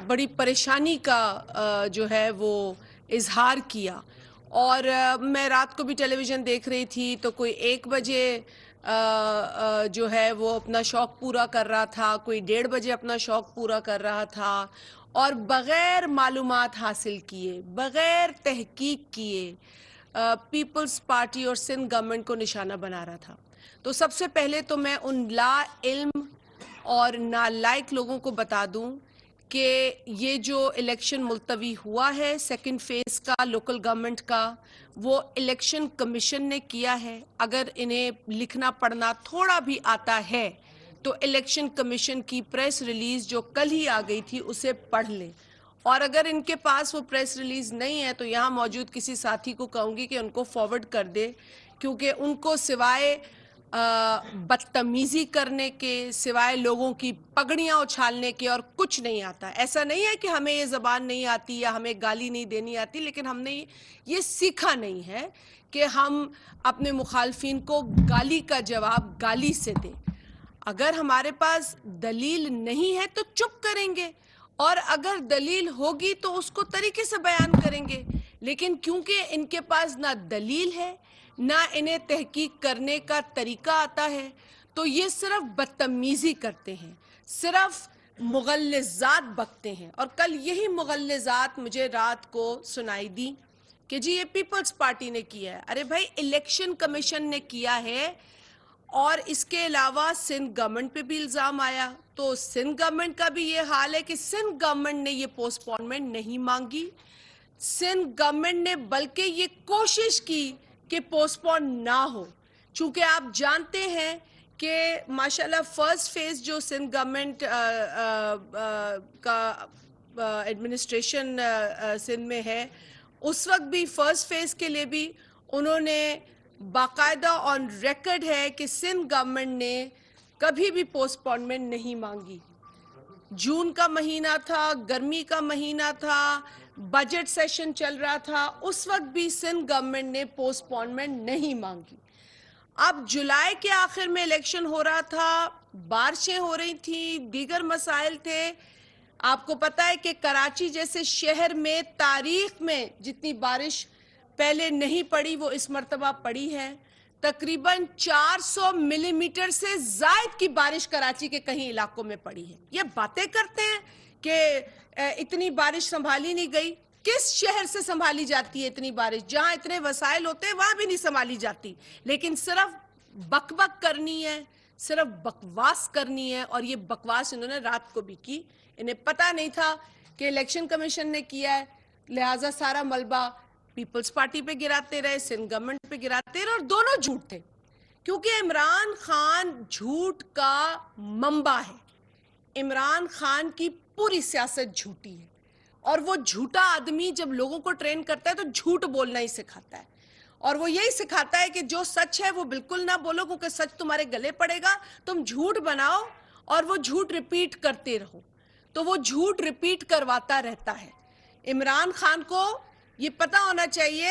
بڑی پریشانی کا جو ہے وہ اظہار کیا، اور میں رات کو بھی ٹیلی ویژن دیکھ رہی تھی تو کوئی 1 بجے جو ہے وہ اپنا شوق پورا کر رہا تھا، کوئی 1:30 بجے اپنا شوق پورا کر رہا تھا، اور بغیر معلومات حاصل کیے، بغیر تحقیق کیے پیپلز پارٹی اور سندھ گورنمنٹ کو نشانہ بنا رہا تھا۔ تو سب سے پہلے تو میں ان لا علم اور نالائق لوگوں کو بتا دوں کہ یہ جو الیکشن ملتوی ہوا ہے 2nd فیز کا لوکل گورنمنٹ کا، وہ الیکشن کمیشن نے کیا ہے۔ اگر انہیں لکھنا پڑھنا تھوڑا بھی آتا ہے تو الیکشن کمیشن کی پریس ریلیز جو کل ہی آ گئی تھی اسے پڑھ لیں، اور اگر ان کے پاس وہ پریس ریلیز نہیں ہے تو یہاں موجود کسی ساتھی کو کہوں گی کہ ان کو فارورڈ کر دے، کیونکہ ان کو سوائے بدتمیزی کرنے کے، سوائے لوگوں کی پگڑیاں اچھالنے کے اور کچھ نہیں آتا۔ ایسا نہیں ہے کہ ہمیں یہ زبان نہیں آتی یا ہمیں گالی نہیں دینی آتی، لیکن ہم نے یہ سیکھا نہیں ہے کہ ہم اپنے مخالفین کو گالی کا جواب گالی سے دیں۔ اگر ہمارے پاس دلیل نہیں ہے تو چپ کریں گے، اور اگر دلیل ہوگی تو اس کو طریقے سے بیان کریں گے، لیکن کیونکہ ان کے پاس نہ دلیل ہے نہ انہیں تحقیق کرنے کا طریقہ آتا ہے، تو یہ صرف بدتمیزی کرتے ہیں، صرف مغلظات بکتے ہیں۔ اور کل یہی مغلظات مجھے رات کو سنائی دی کہ جی یہ پیپلز پارٹی نے کیا ہے۔ ارے بھائی، الیکشن کمیشن نے کیا ہے، اور اس کے علاوہ سندھ گورنمنٹ پہ بھی الزام آیا، تو سندھ گورنمنٹ کا بھی یہ حال ہے کہ سندھ گورنمنٹ نے یہ پوسٹ پونمنٹ نہیں مانگی۔ سندھ گورنمنٹ نے بلکہ یہ کوشش کی کہ پوسٹ پون نہ ہو، چونکہ آپ جانتے ہیں کہ ماشاءاللہ 1st فیز جو سندھ گورنمنٹ کا ایڈمنسٹریشن سندھ میں ہے، اس وقت بھی 1st فیز کے لیے بھی انہوں نے باقاعدہ آن ریکارڈ ہے کہ سندھ گورنمنٹ نے کبھی بھی پوسٹ پونمنٹ نہیں مانگی۔ جون کا مہینہ تھا، گرمی کا مہینہ تھا، بجٹ سیشن چل رہا تھا، اس وقت بھی سندھ گورنمنٹ نے پوسٹ پونمنٹ نہیں مانگی۔ اب جولائی کے آخر میں الیکشن ہو رہا تھا، بارشیں ہو رہی تھیں، دیگر مسائل تھے۔ آپ کو پتہ ہے کہ کراچی جیسے شہر میں تاریخ میں جتنی بارش پہلے نہیں پڑی وہ اس مرتبہ پڑی ہے۔ تقریباً 400 ملی میٹر سے زائد کی بارش کراچی کے کہیں علاقوں میں پڑی ہے۔ یہ باتیں کرتے ہیں کہ اتنی بارش سنبھالی نہیں گئی۔ کس شہر سے سنبھالی جاتی ہے اتنی بارش؟ جہاں اتنے وسائل ہوتے ہیں وہاں بھی نہیں سنبھالی جاتی، لیکن صرف بک بک کرنی ہے، صرف بکواس کرنی ہے، اور یہ بکواس انہوں نے رات کو بھی کی۔ انہیں پتہ نہیں تھا کہ الیکشن کمیشن نے کیا ہے، لہٰذا سارا ملبہ پیپلز پارٹی پہ گراتے رہے، سندھ گورنمنٹ پہ گراتے رہے، اور دونوں جھوٹ تھے، کیونکہ عمران خان جھوٹ کا منبع ہے۔ عمران خان کی پوری سیاست جھوٹی ہے، اور وہ جھوٹا آدمی جب لوگوں کو ٹرین کرتا ہے تو جھوٹ بولنا ہی سکھاتا ہے، اور وہ یہی سکھاتا ہے کہ جو سچ ہے وہ بالکل نہ بولو، کیونکہ سچ تمہارے گلے پڑے گا، تم جھوٹ بناؤ اور وہ جھوٹ ریپیٹ کرتے رہو، تو وہ جھوٹ ریپیٹ کرواتا رہتا ہے۔ عمران خان کو یہ پتہ ہونا چاہیے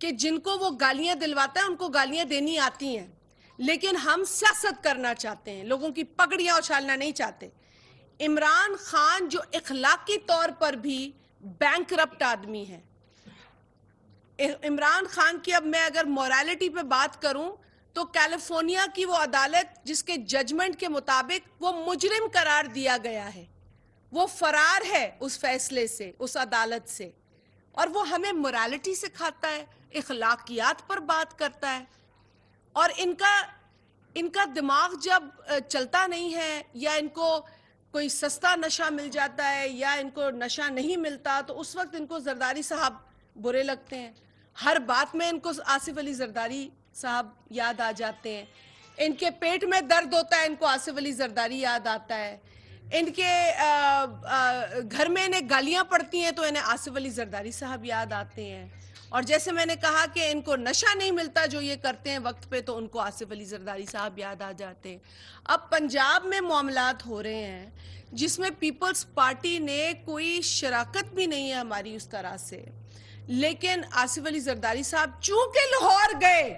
کہ جن کو وہ گالیاں دلواتا ہے ان کو گالیاں دینی آتی ہیں، لیکن ہم سیاست کرنا چاہتے ہیں، لوگوں کی پگڑیاں اچھالنا نہیں چاہتے۔ عمران خان جو اخلاقی طور پر بھی بینکرپٹ آدمی ہے، عمران خان کی اب میں اگر موریلٹی پہ بات کروں تو کیلیفورنیا کی وہ عدالت جس کے ججمنٹ کے مطابق وہ مجرم قرار دیا گیا ہے، وہ فرار ہے اس فیصلے سے، اس عدالت سے، اور وہ ہمیں موریلٹی سکھاتا ہے، اخلاقیات پر بات کرتا ہے۔ اور ان کا دماغ جب چلتا نہیں ہے، یا ان کو کوئی سستا نشہ مل جاتا ہے یا ان کو نشہ نہیں ملتا، تو اس وقت ان کو زرداری صاحب برے لگتے ہیں۔ ہر بات میں ان کو آصف علی زرداری صاحب یاد آ جاتے ہیں۔ ان کے پیٹ میں درد ہوتا ہے، ان کو آصف علی زرداری یاد آتا ہے۔ ان کے گھر میں انہیں گالیاں پڑتی ہیں تو انہیں آصف علی زرداری صاحب یاد آتے ہیں، اور جیسے میں نے کہا کہ ان کو نشہ نہیں ملتا جو یہ کرتے ہیں وقت پہ، تو ان کو آصف علی زرداری صاحب یاد آ جاتے ہیں۔ اب پنجاب میں معاملات ہو رہے ہیں جس میں پیپلز پارٹی نے کوئی شراکت بھی نہیں ہے ہماری اس طرح سے، لیکن آصف علی زرداری صاحب چونکہ لاہور گئے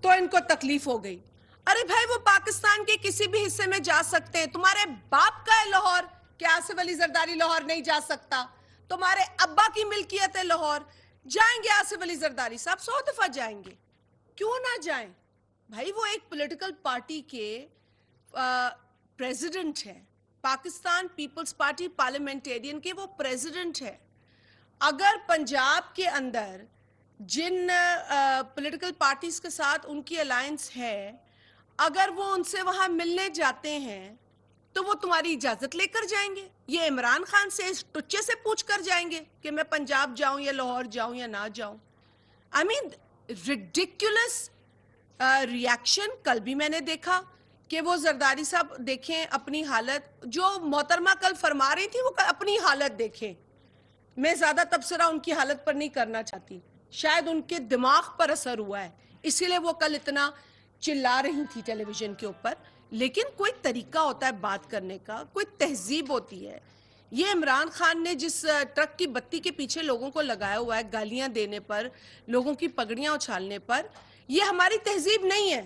تو ان کو تکلیف ہو گئی۔ ارے بھائی وہ پاکستان کے کسی بھی حصے میں جا سکتے ہیں. تمہارے باپ کا ہے لاہور کہ آصف علی زرداری لاہور نہیں جا سکتا؟ تمہارے ابا کی ملکیت ہے لاہور, جائیں گے آصف علی زرداری صاحب 100 دفعہ جائیں گے, کیوں نہ جائیں بھائی؟ وہ ایک پولیٹیکل پارٹی کے پریزیڈنٹ ہے, پاکستان پیپلز پارٹی پارلیمنٹیرین کے وہ پریزیڈنٹ ہے. اگر پنجاب کے اندر جن پولیٹیکل پارٹیز کے ساتھ ان کی الائنس ہے, اگر وہ ان سے وہاں ملنے جاتے ہیں تو وہ تمہاری اجازت لے کر جائیں گے؟ یہ عمران خان سے اس ٹچے سے پوچھ کر جائیں گے کہ میں پنجاب جاؤں یا لاہور جاؤں یا نہ جاؤں؟ آئی مین ریڈیکولس ریاکشن. کل بھی میں نے دیکھا کہ وہ زرداری صاحب دیکھیں اپنی حالت, جو محترمہ کل فرما رہی تھی وہ اپنی حالت دیکھیں. میں زیادہ تبصرہ ان کی حالت پر نہیں کرنا چاہتی, شاید ان کے دماغ پر اثر ہوا ہے اسی لیے وہ کل اتنا چلا رہی تھی ٹیلی ویژن کے اوپر. لیکن کوئی طریقہ ہوتا ہے بات کرنے کا, کوئی تہذیب ہوتی ہے. یہ عمران خان نے جس ٹرک کی بتی کے پیچھے لوگوں کو لگایا ہوا ہے گالیاں دینے پر, لوگوں کی پگڑیاں اچھالنے پر, یہ ہماری تہذیب نہیں ہے,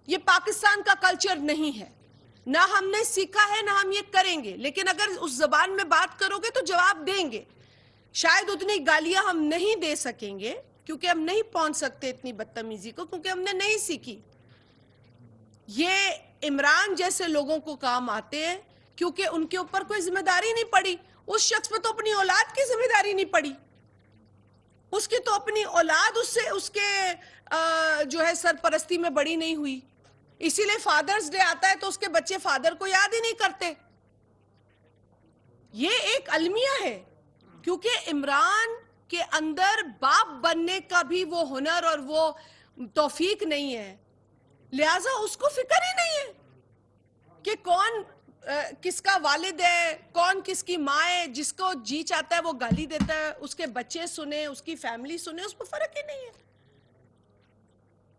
یہ پاکستان کا کلچر نہیں ہے, نہ ہم نے سیکھا ہے نہ ہم یہ کریں گے. لیکن اگر اس زبان میں بات کرو گے تو جواب دیں گے. شاید اتنی گالیاں ہم نہیں دے سکیں گے کیونکہ ہم نہیں پہنچ سکتے اتنی بدتمیزی کو, کیونکہ ہم نے نہیں سیکھی. یہ عمران جیسے لوگوں کو کام آتے ہیں کیونکہ ان کے اوپر کوئی ذمہ داری نہیں پڑی. اس شخص پہ تو اپنی اولاد کی ذمہ داری نہیں پڑی, اس کی تو اپنی اولاد اس کے جو ہے سرپرستی میں بڑی نہیں ہوئی. اسی لیے فادرز ڈے آتا ہے تو اس کے بچے فادر کو یاد ہی نہیں کرتے. یہ ایک المیہ ہے کیونکہ عمران کے اندر باپ بننے کا بھی وہ ہنر اور وہ توفیق نہیں ہے, لہٰذا اس کو فکر ہی نہیں ہے کہ کون کس کا والد ہے, کون کس کی ماں ہے. جس کو جی چاہتا ہے وہ گالی دیتا ہے, اس کے بچے سنیں, اس کی فیملی سنیں, اس کو فرق ہی نہیں ہے.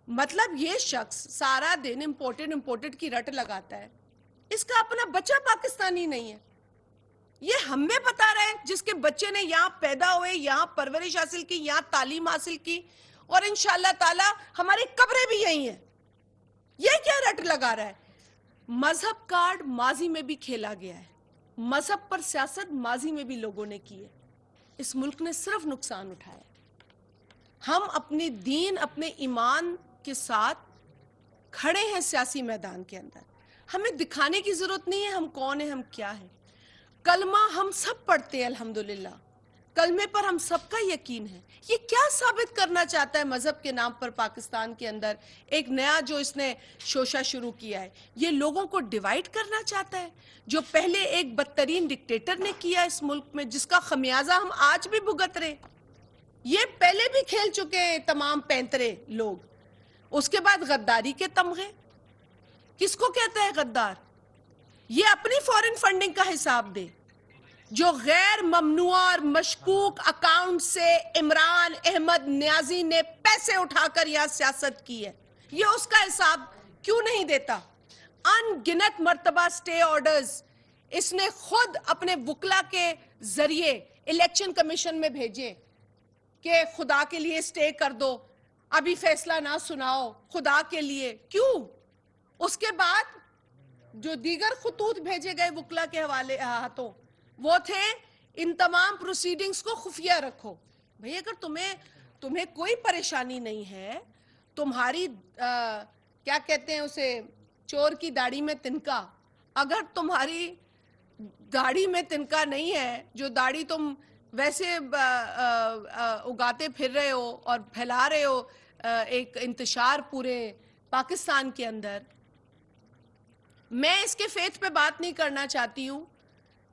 مطلب یہ شخص سارا دن امپورٹڈ کی رٹ لگاتا ہے, اس کا اپنا بچہ پاکستانی نہیں ہے. یہ ہمیں بتا رہے ہیں جس کے بچے نے یہاں پیدا ہوئے, یہاں پرورش حاصل کی, یہاں تعلیم حاصل کی, اور انشاءاللہ تعالی ہماری قبریں بھی یہی ہیں. یہ کیا رٹ لگا رہا ہے؟ مذہب کارڈ ماضی میں بھی کھیلا گیا ہے, مذہب پر سیاست ماضی میں بھی لوگوں نے کی ہے. اس ملک نے صرف نقصان اٹھایا. ہم اپنے دین, اپنے ایمان کے ساتھ کھڑے ہیں سیاسی میدان کے اندر. ہمیں دکھانے کی ضرورت نہیں ہے ہم کون ہیں, ہم کیا ہیں. کلمہ ہم سب پڑھتے ہیں الحمدللہ, کلمے پر ہم سب کا یقین ہے. یہ کیا ثابت کرنا چاہتا ہے مذہب کے نام پر پاکستان کے اندر ایک نیا جو اس نے شوشہ شروع کیا ہے؟ یہ لوگوں کو ڈیوائیڈ کرنا چاہتا ہے, جو پہلے ایک بدترین ڈکٹیٹر نے کیا اس ملک میں, جس کا خمیازہ ہم آج بھی بھگت رہے. یہ پہلے بھی کھیل چکے ہیں تمام پینترے لوگ. اس کے بعد غداری کے تمغے. کس کو کہتا ہے غدار؟ یہ اپنی فورن فنڈنگ کا حساب دے. جو غیر ممنوع اور مشکوک اکاؤنٹ سے عمران احمد نیازی نے پیسے اٹھا کر یہاں سیاست کی ہے, یہ اس کا حساب کیوں نہیں دیتا؟ ان گنت مرتبہ سٹے آرڈرز اس نے خود اپنے وکلا کے ذریعے الیکشن کمیشن میں بھیجے کہ خدا کے لیے سٹے کر دو, ابھی فیصلہ نہ سناؤ, خدا کے لیے. کیوں؟ اس کے بعد جو دیگر خطوط بھیجے گئے وکلا کے حوالے ہاتھوں وہ تھے ان تمام پروسیڈنگز کو خفیہ رکھو. بھئی اگر تمہیں کوئی پریشانی نہیں ہے, تمہاری کیا کہتے ہیں اسے, چور کی داڑھی میں تنکا, اگر تمہاری داڑھی میں تنکا نہیں ہے, جو داڑھی تم ویسے اگاتے پھر رہے ہو اور پھیلا رہے ہو ایک انتشار پورے پاکستان کے اندر. میں اس کے فیتھ پہ بات نہیں کرنا چاہتی ہوں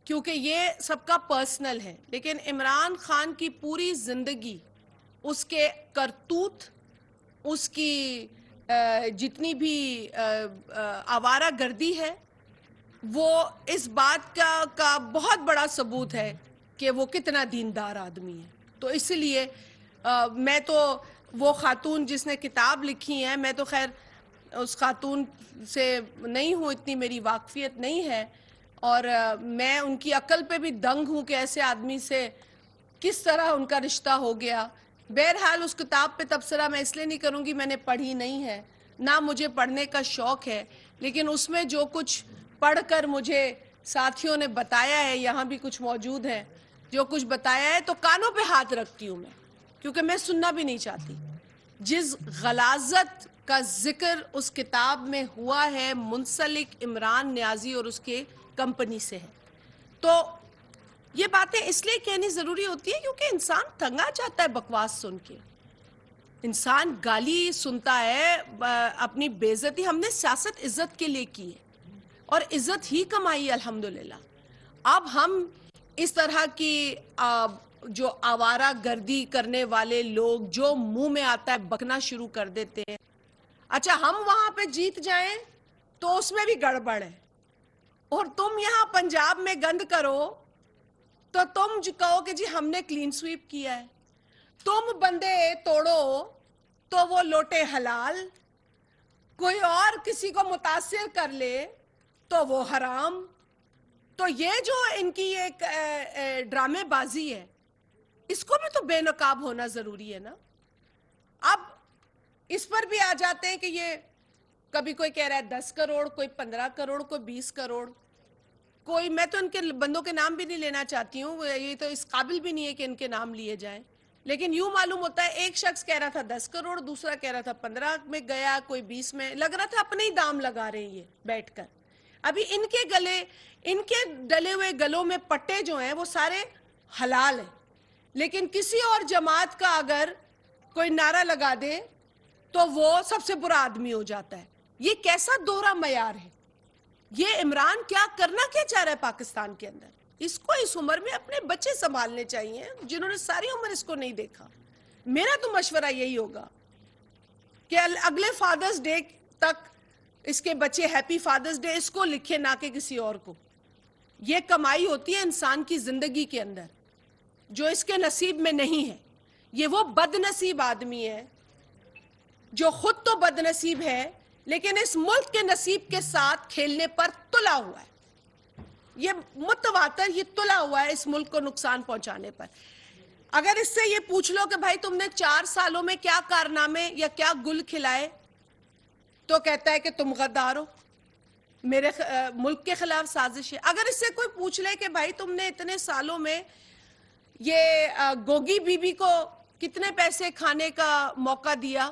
کیونکہ یہ سب کا پرسنل ہے, لیکن عمران خان کی پوری زندگی, اس کے کرتوت, اس کی جتنی بھی آوارہ گردی ہے, وہ اس بات کا بہت بڑا ثبوت ہے کہ وہ کتنا دیندار آدمی ہے. تو اس لیے میں تو وہ خاتون جس نے کتاب لکھی ہے, میں تو خیر اس خاتون سے نہیں ہوں, اتنی میری واقفیت نہیں ہے, اور میں ان کی عقل پہ بھی دنگ ہوں کہ ایسے آدمی سے کس طرح ان کا رشتہ ہو گیا. بہرحال اس کتاب پہ تبصرہ میں اس لیے نہیں کروں گی, میں نے پڑھی نہیں ہے, نہ مجھے پڑھنے کا شوق ہے، لیکن اس میں جو کچھ پڑھ کر مجھے ساتھیوں نے بتایا ہے، یہاں بھی کچھ موجود ہیں، جو کچھ بتایا ہے تو کانوں پہ ہاتھ رکھتی ہوں میں، کیونکہ میں سننا بھی نہیں چاہتی. جس غلاظت کا ذکر اس کتاب میں ہوا ہے منسلک عمران نیازی اور اس کے کمپنی سے ہے. تو یہ باتیں اس لیے کہنی ضروری ہوتی ہے کیونکہ انسان تنگا جاتا ہے بکواس سن کے. انسان گالی سنتا ہے، اپنی بے عزتی. ہم نے سیاست عزت کے لیے کی ہے اور عزت ہی کمائی ہے الحمدللہ. اب ہم اس طرح کی جو آوارہ گردی کرنے والے لوگ جو منہ میں آتا ہے بکنا شروع کر دیتے ہیں. اچھا ہم وہاں پہ جیت جائیں تو اس میں بھی گڑبڑ ہے، اور تم یہاں پنجاب میں گند کرو تو تم جو کہو کہ جی ہم نے کلین سویپ کیا ہے. تم بندے توڑو تو وہ لوٹے حلال، کوئی اور کسی کو متاثر کر لے تو وہ حرام. تو یہ جو ان کی ایک ڈرامے بازی ہے، اس کو بھی تو بے نقاب ہونا ضروری ہے نا. اب اس پر بھی آ جاتے ہیں کہ یہ کبھی کوئی کہہ رہا ہے 10 کروڑ، کوئی 15 کروڑ، کوئی 20 کروڑ. کوئی، میں تو ان کے بندوں کے نام بھی نہیں لینا چاہتی ہوں، یہ تو اس قابل بھی نہیں ہے کہ ان کے نام لیے جائیں. لیکن یوں معلوم ہوتا ہے ایک شخص کہہ رہا تھا 10 کروڑ، دوسرا کہہ رہا تھا 15 میں گیا، کوئی 20 میں. لگ رہا تھا اپنے ہی دام لگا رہے ہیں یہ بیٹھ کر. ابھی ان کے گلے، ان کے ڈلے ہوئے گلوں میں پٹے جو ہیں وہ سارے حلال ہیں، لیکن کسی اور جماعت کا اگر کوئی نعرہ لگا دے تو وہ سب سے برا آدمی ہو جاتا ہے. یہ کیسا دوہرا معیار ہے؟ یہ عمران کیا کرنا کیا چاہ رہا ہے پاکستان کے اندر؟ اس کو اس عمر میں اپنے بچے سنبھالنے چاہیے جنہوں نے ساری عمر اس کو نہیں دیکھا. میرا تو مشورہ یہی ہوگا کہ اگلے فادرز ڈے تک اس کے بچے ہیپی فادرز ڈے اس کو لکھے، نہ کہ کسی اور کو. یہ کمائی ہوتی ہے انسان کی زندگی کے اندر جو اس کے نصیب میں نہیں ہے. یہ وہ بد نصیب آدمی ہے جو خود تو بد نصیب ہے لیکن اس ملک کے نصیب کے ساتھ کھیلنے پر تلا ہوا ہے. یہ متواتر، یہ تلا ہوا ہے اس ملک کو نقصان پہنچانے پر. اگر اس سے یہ پوچھ لو کہ بھائی تم نے 4 سالوں میں کیا کارنامے یا کیا گل کھلائے، تو کہتا ہے کہ تم غدار ہو، میرے ملک کے خلاف سازش ہے. اگر اس سے کوئی پوچھ لے کہ بھائی تم نے اتنے سالوں میں یہ گوگی بی بی کو کتنے پیسے کھانے کا موقع دیا،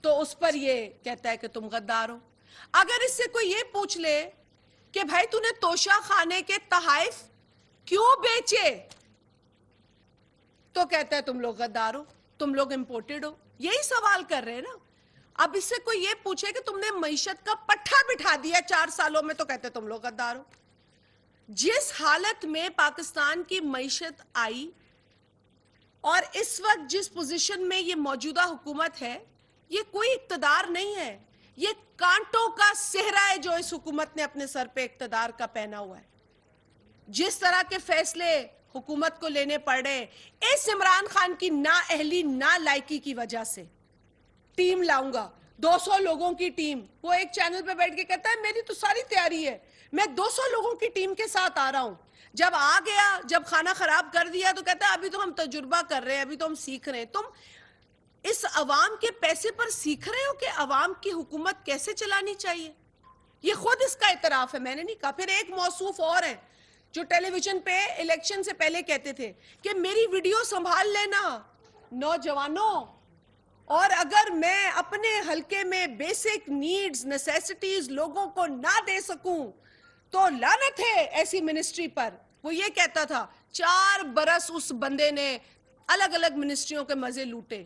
تو اس پر یہ کہتا ہے کہ تم غدار ہو. اگر اس سے کوئی یہ پوچھ لے کہ بھائی تو نے توشہ خانے کے تحائف کیوں بیچے، تو کہتا ہے تم لوگ غدار ہو، تم لوگ امپورٹڈ ہو. یہی سوال کر رہے ہیں نا. اب اس سے کوئی یہ پوچھے کہ تم نے معیشت کا پٹھا بٹھا دیا 4 سالوں میں، تو کہتے تم لوگ غدار ہو. جس حالت میں پاکستان کی معیشت آئی اور اس وقت جس پوزیشن میں یہ موجودہ حکومت ہے، یہ کوئی اقتدار نہیں ہے، یہ کانٹوں کا صحرا ہے جو اس حکومت نے اپنے سر پہ اقتدار کا پہنا ہوا ہے. جس طرح کے فیصلے حکومت کو لینے پڑ رہے اس عمران خان کی نااہلی نالائکی کی وجہ سے. ٹیم لاؤں گا، 200 لوگوں کی ٹیم. وہ ایک چینل پہ بیٹھ کے کہتا ہے میری تو ساری تیاری ہے، میں 200 لوگوں کی ٹیم کے ساتھ آ رہا ہوں. جب آ گیا، جب کھانا خراب کر دیا تو کہتا ہے ابھی تو ہم تجربہ کر رہے ہیں، ابھی تو ہم سیکھ رہے ہیں. تم اس عوام کے پیسے پر سیکھ رہے ہو کہ عوام کی حکومت کیسے چلانی چاہیے. یہ خود اس کا اعتراف ہے، میں نے نہیں کہا. پھر ایک موصوف اور ہے جو ٹیلی ویژن پہ الیکشن سے پہلے کہتے تھے کہ میری ویڈیو سنبھال لینا نوجوانوں، اور اگر میں اپنے حلقے میں بیسک نیڈز، نیسیسٹیز لوگوں کو نہ دے سکوں تو لعنت ہے ایسی منسٹری پر. وہ یہ کہتا تھا. 4 برس اس بندے نے الگ الگ منسٹریوں کے مزے لوٹے.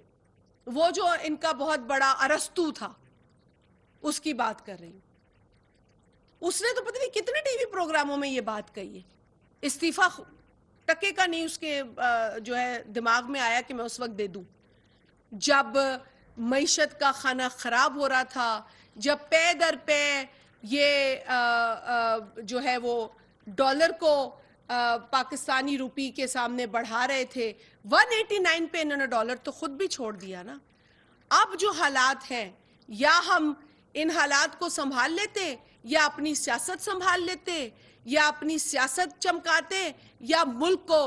وہ جو ان کا بہت بڑا ارسطو تھا اس کی بات کر رہی ہوں. اس نے تو پتہ نہیں کتنے ٹی وی پروگراموں میں یہ بات کہی ہے. استعفیٰ ٹکے کا نہیں اس کے جو ہے دماغ میں آیا کہ میں اس وقت دے دوں، جب معیشت کا کھانا خراب ہو رہا تھا، جب پے در پے یہ جو ہے وہ ڈالر کو پاکستانی روپی کے سامنے بڑھا رہے تھے. 189 پہ انہوں نے ڈالر تو خود بھی چھوڑ دیا نا. اب جو حالات ہیں، یا ہم ان حالات کو سنبھال لیتے یا اپنی سیاست سنبھال لیتے، یا اپنی سیاست چمکاتے یا ملک کو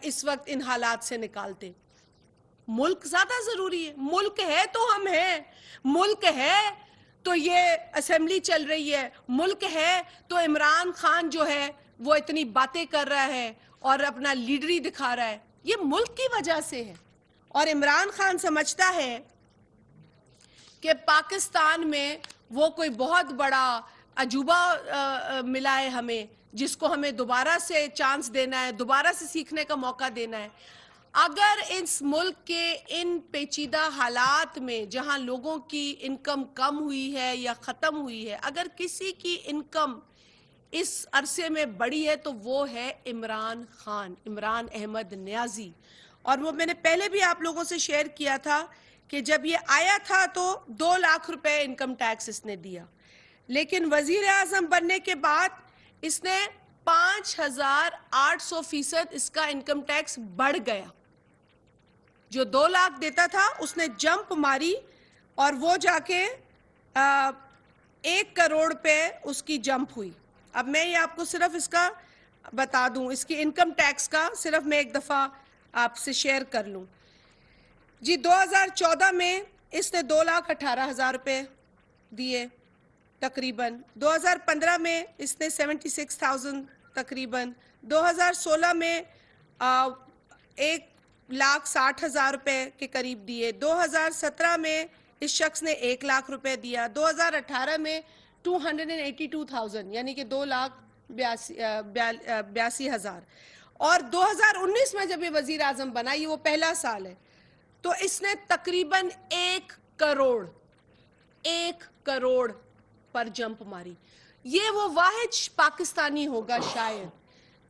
اس وقت ان حالات سے نکالتے. ملک زیادہ ضروری ہے. ملک ہے تو ہم ہیں، ملک ہے تو یہ اسمبلی چل رہی ہے، ملک ہے تو عمران خان جو ہے وہ اتنی باتیں کر رہا ہے اور اپنا لیڈری دکھا رہا ہے، یہ ملک کی وجہ سے ہے۔ اور عمران خان سمجھتا ہے کہ پاکستان میں وہ کوئی بہت بڑا عجوبہ ملا ہے ہمیں، جس کو ہمیں دوبارہ سے چانس دینا ہے، دوبارہ سے سیکھنے کا موقع دینا ہے۔ اگر اس ملک کے ان پیچیدہ حالات میں جہاں لوگوں کی انکم کم ہوئی ہے یا ختم ہوئی ہے، اگر کسی کی انکم اس عرصے میں بڑی ہے تو وہ ہے عمران خان، عمران احمد نیازی۔ اور وہ میں نے پہلے بھی آپ لوگوں سے شیئر کیا تھا کہ جب یہ آیا تھا تو 2 لاکھ روپے انکم ٹیکس اس نے دیا، لیکن وزیر اعظم بننے کے بعد اس نے 5800% اس کا انکم ٹیکس بڑھ گیا۔ جو 2 لاکھ دیتا تھا اس نے جمپ ماری اور وہ جا کے 1 کروڑ پہ اس کی جمپ ہوئی۔ اب میں یہ آپ کو صرف اس کا بتا دوں، اس کی انکم ٹیکس کا صرف میں ایک دفعہ آپ سے شیئر کر لوں۔ جی 2014 میں اس نے 2,18,000 روپے دیے تقریباً، 2015 میں اس نے 76,000 تقریباً، 2016 میں 1,60,000 روپے کے قریب دیے، 2017 میں اس شخص نے 1 لاکھ روپے دیا، 2018 میں 282,000 یعنی کہ 2,82,000، اور 2019 میں جب یہ وزیر اعظم بنا، یہ وہ پہلا سال ہے، تو اس نے تقریباً 1 کروڑ پر جمپ ماری۔ یہ وہ واحد پاکستانی ہوگا شاید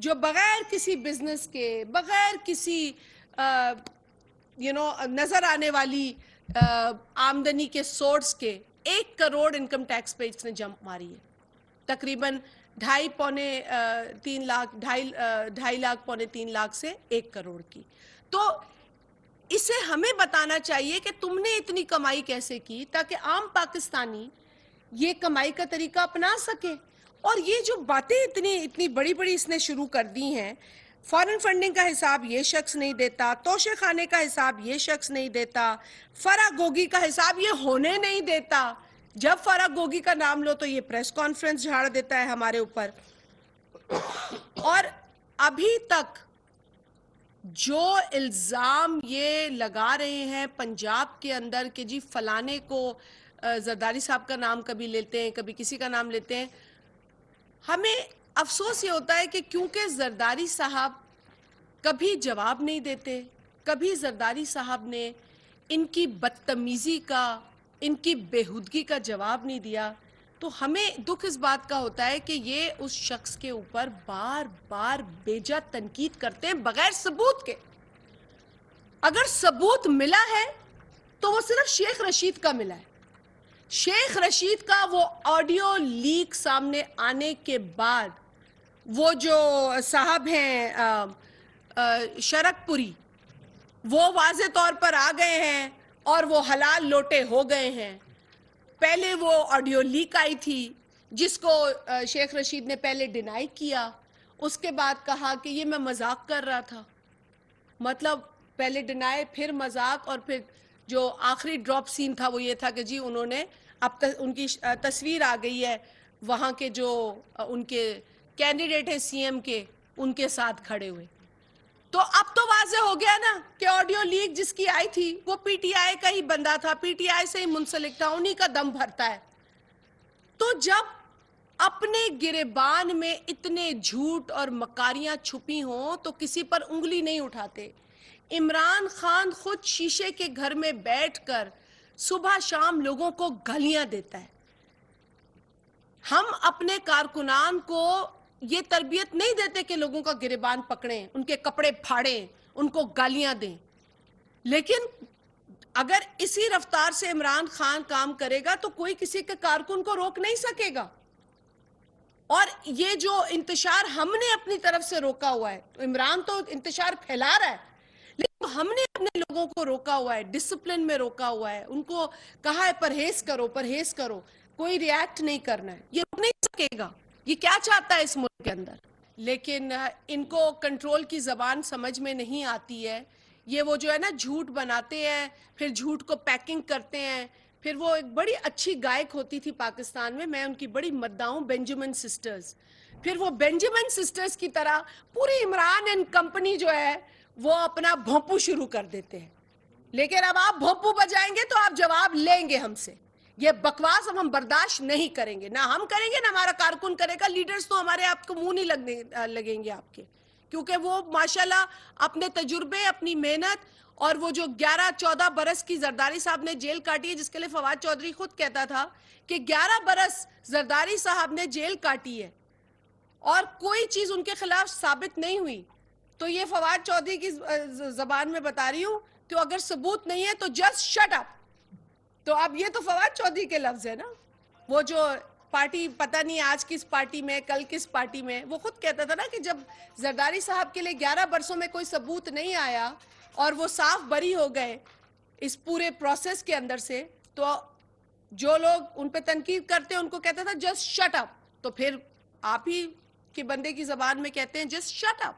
جو بغیر کسی بزنس کے، بغیر کسی نظر آنے والی آمدنی کے سورس کے 1 کروڑ انکم ٹیکس پہ اس نے جمپ ماری ہے، تقریباً 2.5 لاکھ پونے 3 لاکھ سے 1 کروڑ کی۔ تو اسے ہمیں بتانا چاہیے کہ تم نے اتنی کمائی کیسے کی، تاکہ عام پاکستانی یہ کمائی کا طریقہ اپنا سکے۔ اور یہ جو باتیں اتنی بڑی بڑی اس نے شروع کر دی ہیں، فارن فنڈنگ کا حساب یہ شخص نہیں دیتا، توشے خانے کا حساب یہ شخص نہیں دیتا، فرح گوگی کا حساب یہ ہونے نہیں دیتا، جب فرح گوگی کا نام لو تو یہ پریس کانفرنس جھاڑ دیتا ہے ہمارے اوپر۔ اور ابھی تک جو الزام یہ لگا رہے ہیں پنجاب کے اندر کہ جی فلانے کو زرداری صاحب کا نام کبھی لیتے ہیں، کبھی کسی کا نام لیتے ہیں، ہمیں افسوس یہ ہوتا ہے کہ کیونکہ زرداری صاحب کبھی جواب نہیں دیتے، کبھی زرداری صاحب نے ان کی بدتمیزی کا، ان کی بےہودگی کا جواب نہیں دیا، تو ہمیں دکھ اس بات کا ہوتا ہے کہ یہ اس شخص کے اوپر بار بار بیجا تنقید کرتے ہیں بغیر ثبوت کے۔ اگر ثبوت ملا ہے تو وہ صرف شیخ رشید کا ملا ہے۔ شیخ رشید کا وہ آڈیو لیک سامنے آنے کے بعد وہ جو صاحب ہیں شرک پوری، وہ واضح طور پر آ گئے ہیں اور وہ حلال لوٹے ہو گئے ہیں۔ پہلے وہ آڈیو لیک آئی تھی جس کو شیخ رشید نے پہلے ڈینائی کیا، اس کے بعد کہا کہ یہ میں مذاق کر رہا تھا۔ مطلب پہلے ڈینائی، پھر مذاق، اور پھر جو آخری ڈراپ سین تھا وہ یہ تھا کہ جی انہوں نے اب ان کی تصویر آ گئی ہے وہاں کے جو ان کے کینڈیڈیٹ ہیں سی ایم کے، ان کے ساتھ کھڑے ہوئے۔ تو اب تو واضح ہو گیا نا کہ آڈیو لیک جس کی آئی تھی وہ پی ٹی آئی کا ہی بندہ تھا، پی ٹی آئی سے ہی منسلک تھا، انہی کا دم بھرتا ہے۔ تو جب اپنے گریبان میں اتنے جھوٹ اور مکاریاں چھپی ہوں تو کسی پر انگلی نہیں اٹھاتے۔ عمران خان خود شیشے کے گھر میں بیٹھ کر صبح شام لوگوں کو گالیاں دیتا ہے۔ ہم اپنے کارکنان کو یہ تربیت نہیں دیتے کہ لوگوں کا گریبان پکڑیں، ان کے کپڑے پھاڑیں، ان کو گالیاں دیں، لیکن اگر اسی رفتار سے عمران خان کام کرے گا تو کوئی کسی کے کارکن کو روک نہیں سکے گا۔ اور یہ جو انتشار ہم نے اپنی طرف سے روکا ہوا ہے، تو عمران تو انتشار پھیلا رہا ہے، لیکن ہم نے اپنے لوگوں کو روکا ہوا ہے، ڈسپلن میں روکا ہوا ہے، ان کو کہا ہے پرہیز کرو، پرہیز کرو، کوئی ریاکٹ نہیں کرنا ہے۔ یہ روک نہیں سکے گا، یہ کیا چاہتا ہے اس ملک کے اندر؟ لیکن ان کو کنٹرول کی زبان سمجھ میں نہیں آتی ہے۔ یہ وہ جو ہے نا جھوٹ بناتے ہیں، پھر جھوٹ کو پیکنگ کرتے ہیں، پھر وہ ایک بڑی اچھی گائک ہوتی تھی پاکستان میں ان کی بڑی مداح ہوں، بینجامن سسٹرز. پھر وہ بینجامن سسٹرز کی طرح پوری عمران اینڈ کمپنی جو ہے وہ اپنا بھونپو شروع کر دیتے ہیں. لیکن اب آپ بھونپو بجائیں گے تو آپ جواب لیں گے ہم سے. یہ بکواس اب ہم برداشت نہیں کریں گے، نہ ہم کریں گے نہ ہمارا کارکن کرے گا. لیڈرز تو ہمارے آپ کو منہ نہیں لگیں گے آپ کے، کیونکہ وہ ماشاءاللہ اپنے تجربے، اپنی محنت، اور وہ جو 11-14 برس کی زرداری صاحب نے جیل کاٹی ہے، جس کے لیے فواد چودھری خود کہتا تھا کہ 11 برس زرداری صاحب نے جیل کاٹی ہے اور کوئی چیز ان کے خلاف ثابت نہیں ہوئی. تو یہ فواد چودھری کی زبان میں بتا رہی ہوں، تو اگر ثبوت نہیں ہے تو جسٹ شٹ اپ. تو اب یہ تو فواد چودھری کے لفظ ہے نا. وہ جو پارٹی پتہ نہیں آج کس پارٹی میں، کل کس پارٹی میں، وہ خود کہتا تھا نا کہ جب زرداری صاحب کے لیے 11 برسوں میں کوئی ثبوت نہیں آیا اور وہ صاف بری ہو گئے اس پورے پروسیس کے اندر سے، تو جو لوگ ان پہ تنقید کرتے ہیں ان کو کہتا تھا جسٹ شٹ اپ. تو پھر آپ ہی کے بندے کی زبان میں کہتے ہیں جسٹ شٹ اپ.